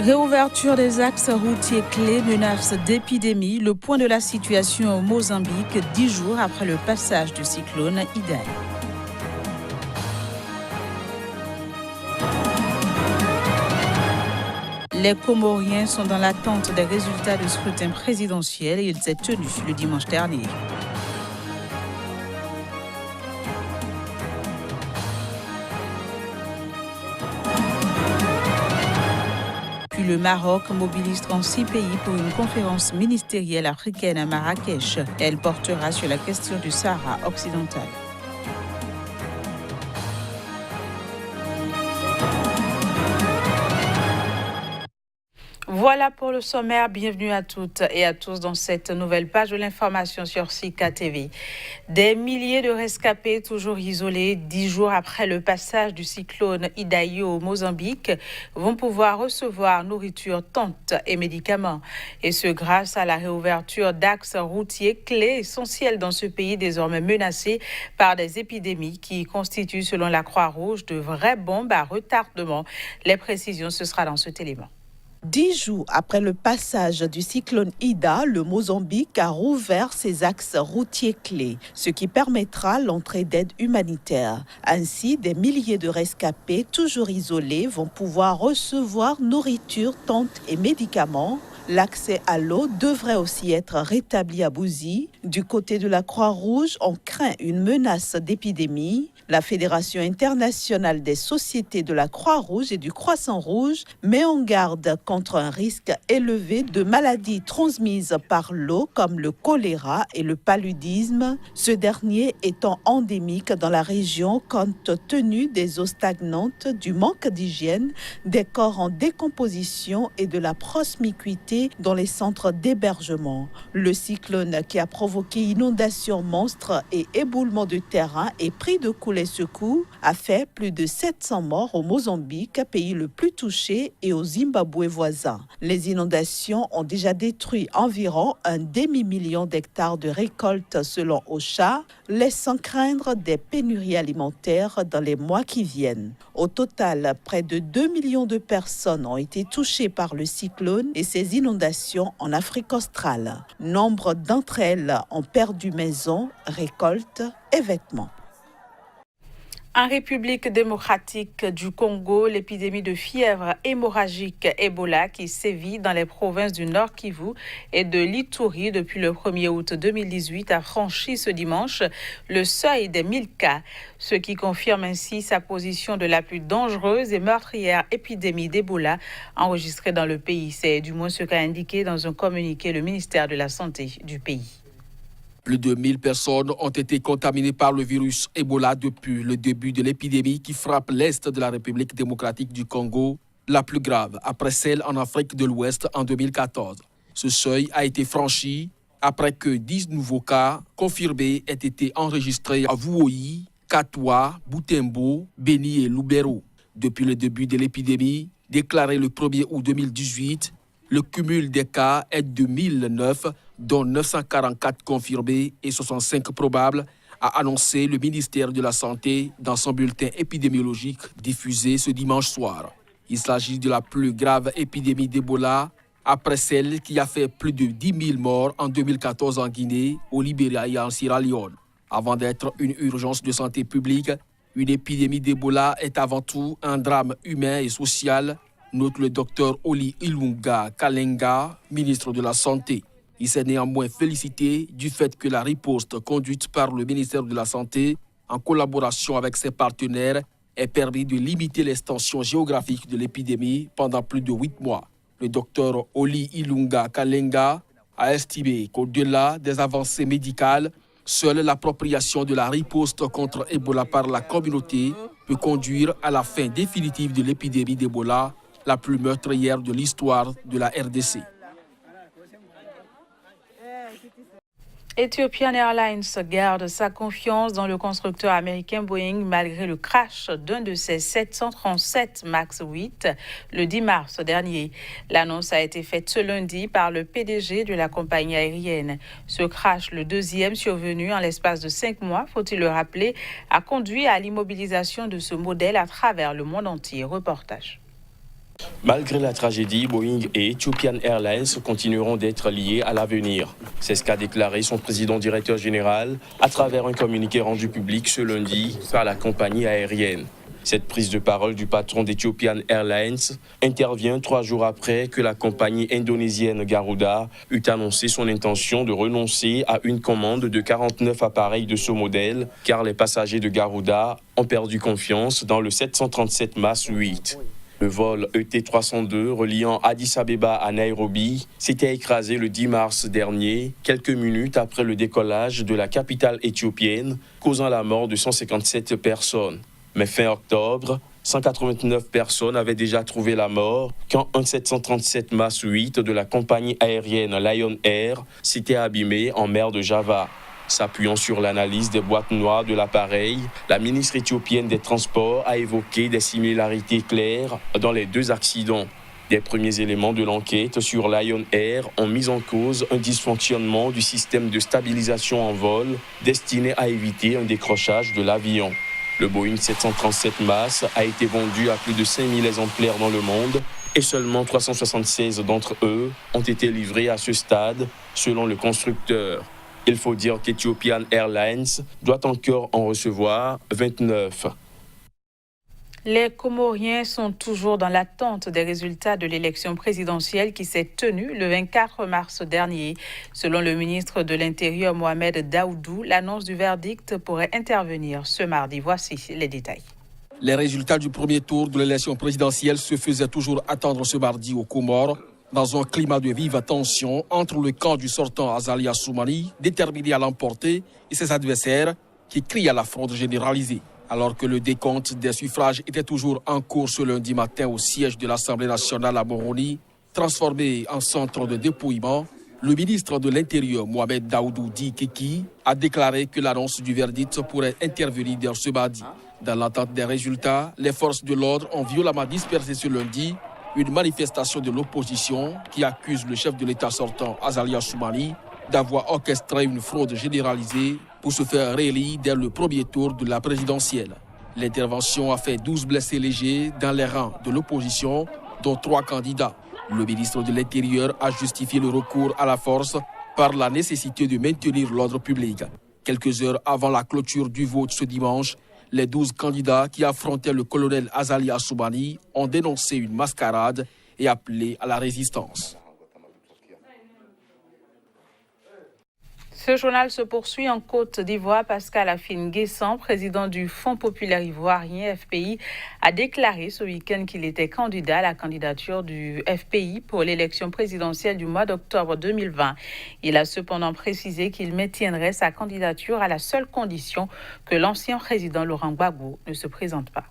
Réouverture des axes routiers clés, menace d'épidémie, le point de la situation au Mozambique 10 jours après le passage du cyclone Idai. Les Comoriens sont dans l'attente des résultats du scrutin présidentiel et il s'est tenu le dimanche dernier. Puis le Maroc mobilise 36 pays pour une conférence ministérielle africaine à Marrakech. Elle portera sur la question du Sahara occidental. Voilà pour le sommaire. Bienvenue à toutes et à tous dans cette nouvelle page de l'information sur Sika TV. Des milliers de rescapés toujours isolés 10 jours après le passage du cyclone Idai au Mozambique vont pouvoir recevoir nourriture, tentes et médicaments. Et ce grâce à la réouverture d'axes routiers clés essentiels dans ce pays désormais menacé par des épidémies qui constituent selon la Croix-Rouge de vraies bombes à retardement. Les précisions, ce sera dans cet élément. 10 jours après le passage du cyclone Ida, le Mozambique a rouvert ses axes routiers clés, ce qui permettra l'entrée d'aide humanitaire. Ainsi, des milliers de rescapés, toujours isolés, vont pouvoir recevoir nourriture, tentes et médicaments. L'accès à l'eau devrait aussi être rétabli à Bouzi. Du côté de la Croix-Rouge, on craint une menace d'épidémie. La Fédération internationale des sociétés de la Croix-Rouge et du Croissant-Rouge met en garde contre un risque élevé de maladies transmises par l'eau comme le choléra et le paludisme, ce dernier étant endémique dans la région compte tenu des eaux stagnantes, du manque d'hygiène, des corps en décomposition et de la promiscuité dans les centres d'hébergement. Le cyclone qui a provoqué inondations monstres et éboulements de terrain et prix de coulée les secours a fait plus de 700 morts au Mozambique, pays le plus touché, et au Zimbabwe voisin. Les inondations ont déjà détruit environ un demi-million d'hectares de récoltes selon OCHA, laissant craindre des pénuries alimentaires dans les mois qui viennent. Au total, près de 2 millions de personnes ont été touchées par le cyclone et ses inondations en Afrique australe. Nombre d'entre elles ont perdu maison, récoltes et vêtements. En République démocratique du Congo, l'épidémie de fièvre hémorragique Ebola qui sévit dans les provinces du Nord Kivu et de l'Ituri depuis le 1er août 2018 a franchi ce dimanche le seuil des 1000 cas, ce qui confirme ainsi sa position de la plus dangereuse et meurtrière épidémie d'Ebola enregistrée dans le pays. C'est du moins ce qu'a indiqué dans un communiqué le ministère de la Santé du pays. Plus de 1000 personnes ont été contaminées par le virus Ebola depuis le début de l'épidémie qui frappe l'Est de la République démocratique du Congo, la plus grave après celle en Afrique de l'Ouest en 2014. Ce seuil a été franchi après que 10 nouveaux cas confirmés aient été enregistrés à Vuoyi, Katwa, Butembo, Beni et Lubero. Depuis le début de l'épidémie, déclaré le 1er août 2018, le cumul des cas est de 1009, dont 944 confirmés et 65 probables, a annoncé le ministère de la Santé dans son bulletin épidémiologique diffusé ce dimanche soir. Il s'agit de la plus grave épidémie d'Ebola après celle qui a fait plus de 10 000 morts en 2014 en Guinée, au Libéria et en Sierra Leone. Avant d'être une urgence de santé publique, une épidémie d'Ebola est avant tout un drame humain et social, note le docteur Oli Ilunga Kalenga, ministre de la Santé. Il s'est néanmoins félicité du fait que la riposte conduite par le ministère de la Santé, en collaboration avec ses partenaires, ait permis de limiter l'extension géographique de l'épidémie pendant plus de 8 mois. Le docteur Oli Ilunga Kalenga a estimé qu'au-delà des avancées médicales, seule l'appropriation de la riposte contre Ebola par la communauté peut conduire à la fin définitive de l'épidémie d'Ebola, la plus meurtrière de l'histoire de la RDC. Ethiopian Airlines garde sa confiance dans le constructeur américain Boeing malgré le crash d'un de ses 737 MAX 8 le 10 mars dernier. L'annonce a été faite ce lundi par le PDG de la compagnie aérienne. Ce crash, le deuxième survenu en l'espace de 5 mois, faut-il le rappeler, a conduit à l'immobilisation de ce modèle à travers le monde entier. Reportage. Malgré la tragédie, Boeing et Ethiopian Airlines continueront d'être liés à l'avenir. C'est ce qu'a déclaré son président-directeur général à travers un communiqué rendu public ce lundi par la compagnie aérienne. Cette prise de parole du patron d'Ethiopian Airlines intervient 3 jours après que la compagnie indonésienne Garuda eut annoncé son intention de renoncer à une commande de 49 appareils de ce modèle, car les passagers de Garuda ont perdu confiance dans le 737 MAX 8. Le vol ET302 reliant Addis Abeba à Nairobi s'était écrasé le 10 mars dernier, quelques minutes après le décollage de la capitale éthiopienne, causant la mort de 157 personnes. Mais fin octobre, 189 personnes avaient déjà trouvé la mort quand un 737 MAX 8 de la compagnie aérienne Lion Air s'était abîmé en mer de Java. S'appuyant sur l'analyse des boîtes noires de l'appareil, la ministre éthiopienne des Transports a évoqué des similarités claires dans les 2 accidents. Des premiers éléments de l'enquête sur Lion Air ont mis en cause un dysfonctionnement du système de stabilisation en vol destiné à éviter un décrochage de l'avion. Le Boeing 737 MAX a été vendu à plus de 5000 exemplaires dans le monde et seulement 376 d'entre eux ont été livrés à ce stade, selon le constructeur. Il faut dire qu'Ethiopian Airlines doit encore en recevoir 29. Les Comoriens sont toujours dans l'attente des résultats de l'élection présidentielle qui s'est tenue le 24 mars dernier. Selon le ministre de l'Intérieur Mohamed Daoudou, l'annonce du verdict pourrait intervenir ce mardi. Voici les détails. Les résultats du premier tour de l'élection présidentielle se faisaient toujours attendre ce mardi aux Comores, dans un climat de vive tension entre le camp du sortant Azali Assoumani, déterminé à l'emporter, et ses adversaires qui crient à la fronde généralisée. Alors que le décompte des suffrages était toujours en cours ce lundi matin au siège de l'Assemblée nationale à Moroni, transformé en centre de dépouillement, le ministre de l'Intérieur, Mohamed Daoudou Keki, a déclaré que l'annonce du verdict pourrait intervenir dès ce mardi. Dans l'attente des résultats, les forces de l'ordre ont violemment dispersé ce lundi une manifestation de l'opposition qui accuse le chef de l'État sortant, Azali Assoumani, d'avoir orchestré une fraude généralisée pour se faire réélire dès le premier tour de la présidentielle. L'intervention a fait 12 blessés légers dans les rangs de l'opposition, dont 3 candidats. Le ministre de l'Intérieur a justifié le recours à la force par la nécessité de maintenir l'ordre public. Quelques heures avant la clôture du vote ce dimanche, les 12 candidats qui affrontaient le colonel Azali Assoumani ont dénoncé une mascarade et appelé à la résistance. Ce journal se poursuit en Côte d'Ivoire. Pascal Afine-Guessant, président du Fonds populaire ivoirien FPI, a déclaré ce week-end qu'il était candidat à la candidature du FPI pour l'élection présidentielle du mois d'octobre 2020. Il a cependant précisé qu'il maintiendrait sa candidature à la seule condition que l'ancien président Laurent Gbagbo ne se présente pas.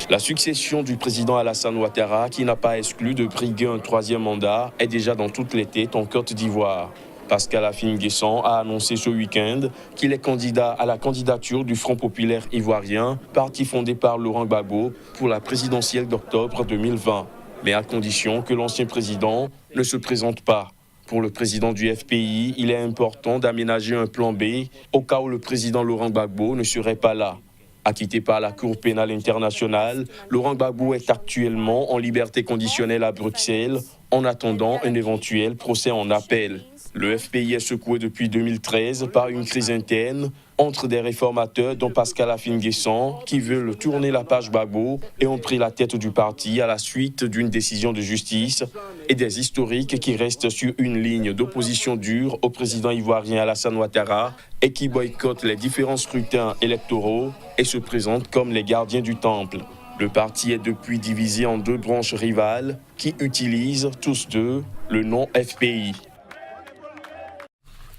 La succession du président Alassane Ouattara, qui n'a pas exclu de briguer un 3e mandat, est déjà dans toutes les têtes en Côte d'Ivoire. Pascal Afine-Guessant a annoncé ce week-end qu'il est candidat à la candidature du Front populaire ivoirien, parti fondé par Laurent Gbagbo pour la présidentielle d'octobre 2020, mais à condition que l'ancien président ne se présente pas. Pour le président du FPI, il est important d'aménager un plan B au cas où le président Laurent Gbagbo ne serait pas là. Acquitté par la Cour pénale internationale, Laurent Gbagbo est actuellement en liberté conditionnelle à Bruxelles en attendant un éventuel procès en appel. Le FPI est secoué depuis 2013 par une crise interne entre des réformateurs dont Pascal Afine-Guessant qui veulent tourner la page Gbagbo et ont pris la tête du parti à la suite d'une décision de justice et des historiques qui restent sur une ligne d'opposition dure au président ivoirien Alassane Ouattara et qui boycottent les différents scrutins électoraux et se présentent comme les gardiens du temple. Le parti est depuis divisé en 2 branches rivales qui utilisent tous deux le nom FPI.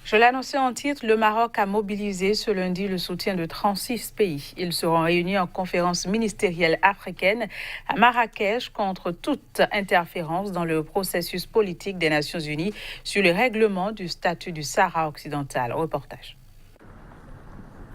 Je l'annonçais en titre, le Maroc a mobilisé ce lundi le soutien de 36 pays. Ils seront réunis en conférence ministérielle africaine à Marrakech contre toute interférence dans le processus politique des Nations Unies sur le règlement du statut du Sahara occidental. Reportage.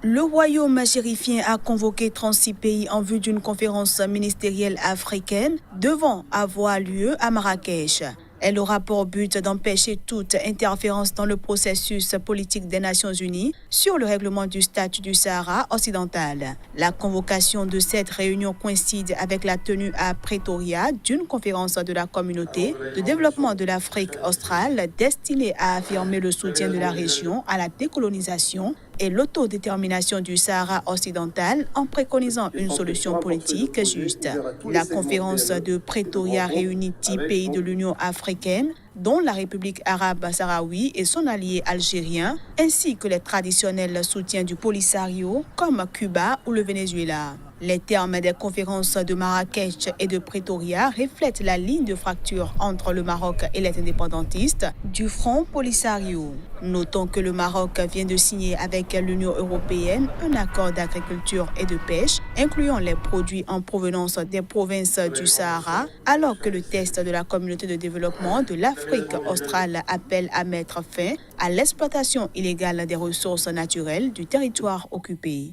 Le royaume chérifien a convoqué 36 pays en vue d'une conférence ministérielle africaine devant avoir lieu à Marrakech. Elle aura pour but d'empêcher toute interférence dans le processus politique des Nations Unies sur le règlement du statut du Sahara occidental. La convocation de cette réunion coïncide avec la tenue à Pretoria d'une conférence de la communauté de développement de l'Afrique australe destinée à affirmer le soutien de la région à la décolonisation et l'autodétermination du Sahara occidental en préconisant une solution politique juste. La conférence de Pretoria réunit 10 pays de l'Union africaine, dont la République arabe sahraoui et son allié algérien, ainsi que les traditionnels soutiens du Polisario comme Cuba ou le Venezuela. Les termes des conférences de Marrakech et de Pretoria reflètent la ligne de fracture entre le Maroc et les indépendantistes du Front Polisario. Notons que le Maroc vient de signer avec l'Union européenne un accord d'agriculture et de pêche, incluant les produits en provenance des provinces du Sahara, alors que le texte de la communauté de développement de l'Afrique australe appelle à mettre fin à l'exploitation illégale des ressources naturelles du territoire occupé.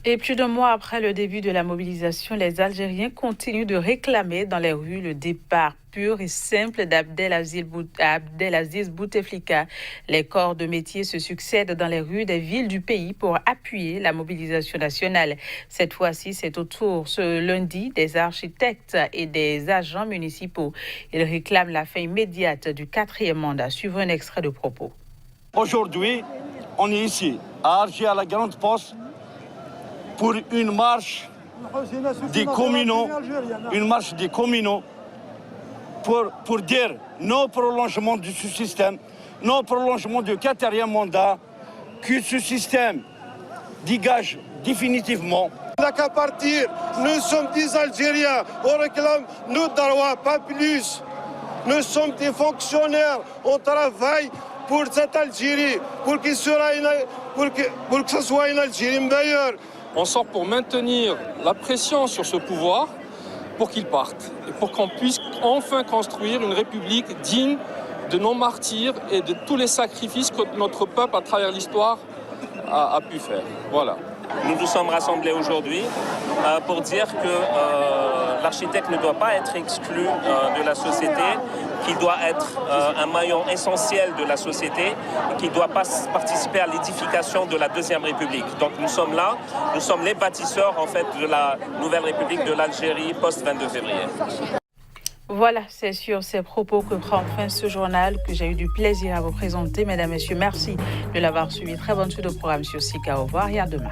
Et plus d'un mois après le début de la mobilisation, les Algériens continuent de réclamer dans les rues le départ pur et simple d'Abdelaziz Bouteflika. Les corps de métier se succèdent dans les rues des villes du pays pour appuyer la mobilisation nationale. Cette fois-ci, c'est au tour ce lundi des architectes et des agents municipaux. Ils réclament la fin immédiate du 4e mandat. Suivons un extrait de propos. Aujourd'hui, on est ici, à Argy, à la Grande Poste, pour une marche des communaux, pour dire non prolongement de ce système, non prolongement du 4e mandat, que ce système dégage définitivement. On n'a qu'à partir, nous sommes des Algériens, on réclame nos droits, pas plus. Nous sommes des fonctionnaires, on travaille pour cette Algérie, pour que ce soit une Algérie meilleure. On sort pour maintenir la pression sur ce pouvoir pour qu'il parte et pour qu'on puisse enfin construire une république digne de nos martyrs et de tous les sacrifices que notre peuple à travers l'histoire a pu faire. Voilà. Nous nous sommes rassemblés aujourd'hui pour dire que l'architecte ne doit pas être exclu de la société, qu'il doit être un maillon essentiel de la société et qu'il doit pas participer à l'édification de la Deuxième République. Donc nous sommes là, nous sommes les bâtisseurs en fait de la Nouvelle République de l'Algérie post-22 février. Voilà, c'est sur ces propos que prend fin ce journal que j'ai eu du plaisir à vous présenter. Mesdames, Messieurs, merci de l'avoir suivi. Très bonne suite au programme sur SICA. Au revoir et à demain.